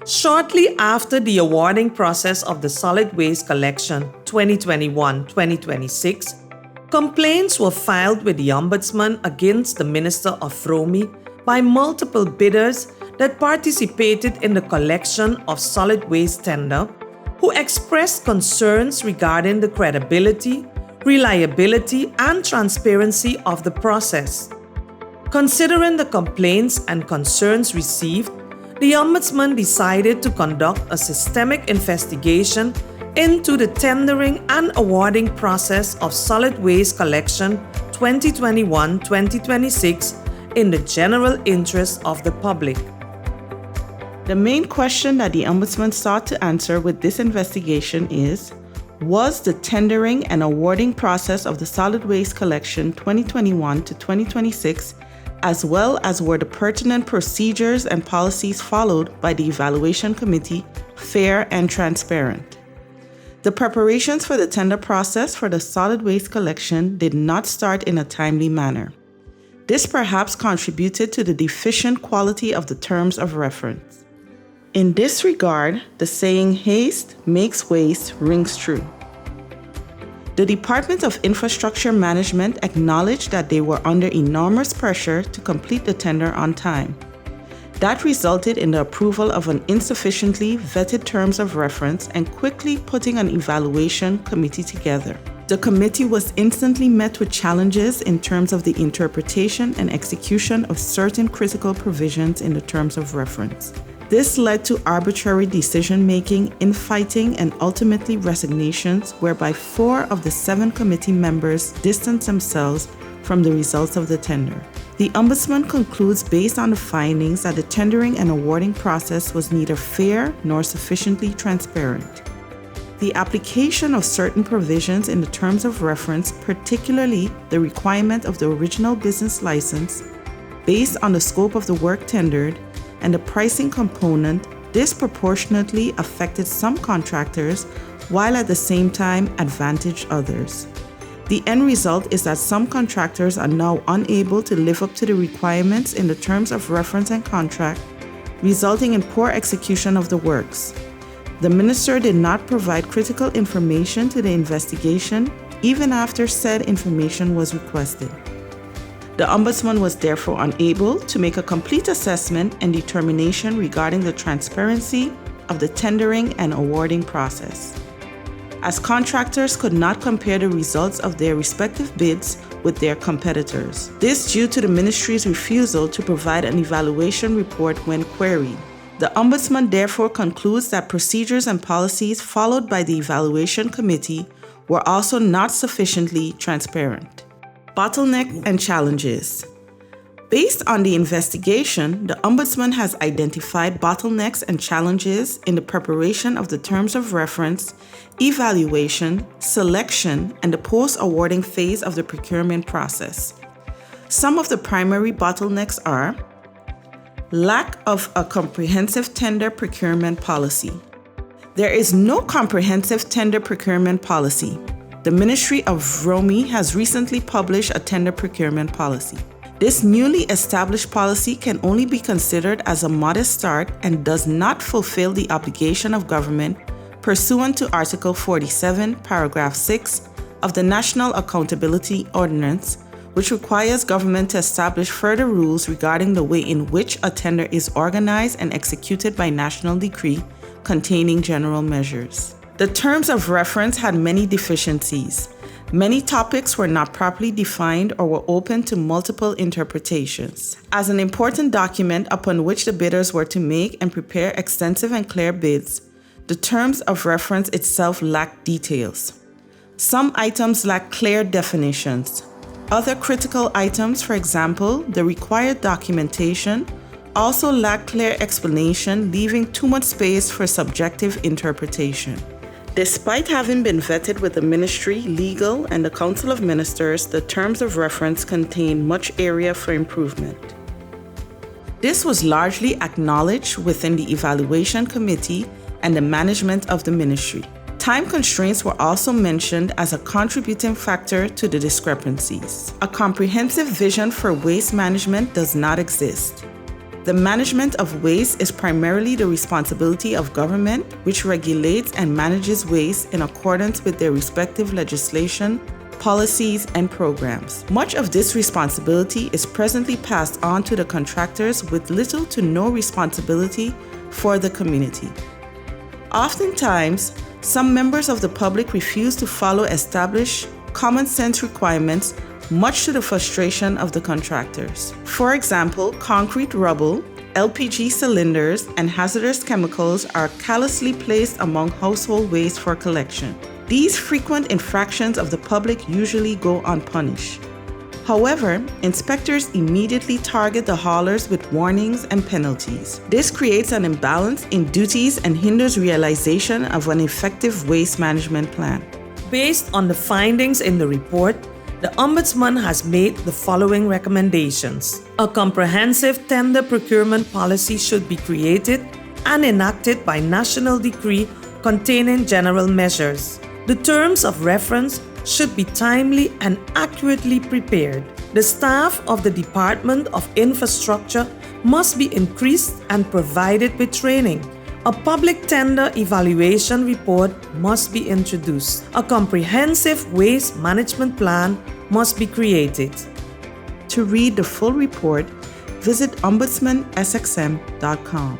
Shortly after the awarding process of the Solid Waste Collection 2021-2026, complaints were filed with the Ombudsman against the Minister of VROMI by multiple bidders that participated in the collection of solid waste tender, who expressed concerns regarding the credibility, reliability, and transparency of the process. Considering the complaints and concerns received, the Ombudsman decided to conduct a systemic investigation into the tendering and awarding process of solid waste collection 2021-2026 in the general interest of the public. The main question that the Ombudsman sought to answer with this investigation is, was the tendering and awarding process of the solid waste collection 2021 to 2026, as well as were the pertinent procedures and policies followed by the evaluation committee, fair and transparent? The preparations for the tender process for the solid waste collection did not start in a timely manner. This perhaps contributed to the deficient quality of the terms of reference. In this regard, the saying, "Haste makes waste," rings true. The Department of Infrastructure Management acknowledged that they were under enormous pressure to complete the tender on time. That resulted in the approval of an insufficiently vetted terms of reference and quickly putting an evaluation committee together. The committee was instantly met with challenges in terms of the interpretation and execution of certain critical provisions in the terms of reference. This led to arbitrary decision-making, infighting, and ultimately resignations, whereby 4 of the 7 committee members distanced themselves from the results of the tender. The Ombudsman concludes, based on the findings, that the tendering and awarding process was neither fair nor sufficiently transparent. The application of certain provisions in the terms of reference, particularly the requirement of the original business license, based on the scope of the work tendered, and the pricing component disproportionately affected some contractors while at the same time advantaged others. The end result is that some contractors are now unable to live up to the requirements in the terms of reference and contract, resulting in poor execution of the works. The minister did not provide critical information to the investigation even after said information was requested. The Ombudsman was therefore unable to make a complete assessment and determination regarding the transparency of the tendering and awarding process, as contractors could not compare the results of their respective bids with their competitors. This due to the ministry's refusal to provide an evaluation report when queried. The Ombudsman therefore concludes that procedures and policies followed by the evaluation committee were also not sufficiently transparent. Bottleneck and challenges. Based on the investigation, the Ombudsman has identified bottlenecks and challenges in the preparation of the terms of reference, evaluation, selection, and the post-awarding phase of the procurement process. Some of the primary bottlenecks are: lack of a comprehensive tender procurement policy. There is no comprehensive tender procurement policy. The Ministry of VROMI has recently published a tender procurement policy. This newly established policy can only be considered as a modest start and does not fulfill the obligation of government pursuant to Article 47, Paragraph 6 of the National Accountability Ordinance, which requires government to establish further rules regarding the way in which a tender is organized and executed by national decree containing general measures. The terms of reference had many deficiencies. Many topics were not properly defined or were open to multiple interpretations. As an important document upon which the bidders were to make and prepare extensive and clear bids, the terms of reference itself lacked details. Some items lacked clear definitions. Other critical items, for example, the required documentation, also lacked clear explanation, leaving too much space for subjective interpretation. Despite having been vetted with the Ministry, Legal, and the Council of Ministers, the terms of reference contained much area for improvement. This was largely acknowledged within the Evaluation Committee and the management of the Ministry. Time constraints were also mentioned as a contributing factor to the discrepancies. A comprehensive vision for waste management does not exist. The management of waste is primarily the responsibility of government, which regulates and manages waste in accordance with their respective legislation, policies, and programs. Much of this responsibility is presently passed on to the contractors with little to no responsibility for the community. Oftentimes, some members of the public refuse to follow established common sense requirements, much to the frustration of the contractors. For example, concrete rubble, LPG cylinders, and hazardous chemicals are callously placed among household waste for collection. These frequent infractions of the public usually go unpunished. However, inspectors immediately target the haulers with warnings and penalties. This creates an imbalance in duties and hinders realization of an effective waste management plan. Based on the findings in the report, the Ombudsman has made the following recommendations. A comprehensive tender procurement policy should be created and enacted by national decree containing general measures. The terms of reference should be timely and accurately prepared. The staff of the Department of Infrastructure must be increased and provided with training. A public tender evaluation report must be introduced. A comprehensive waste management plan must be created. To read the full report, visit ombudsmansxm.com.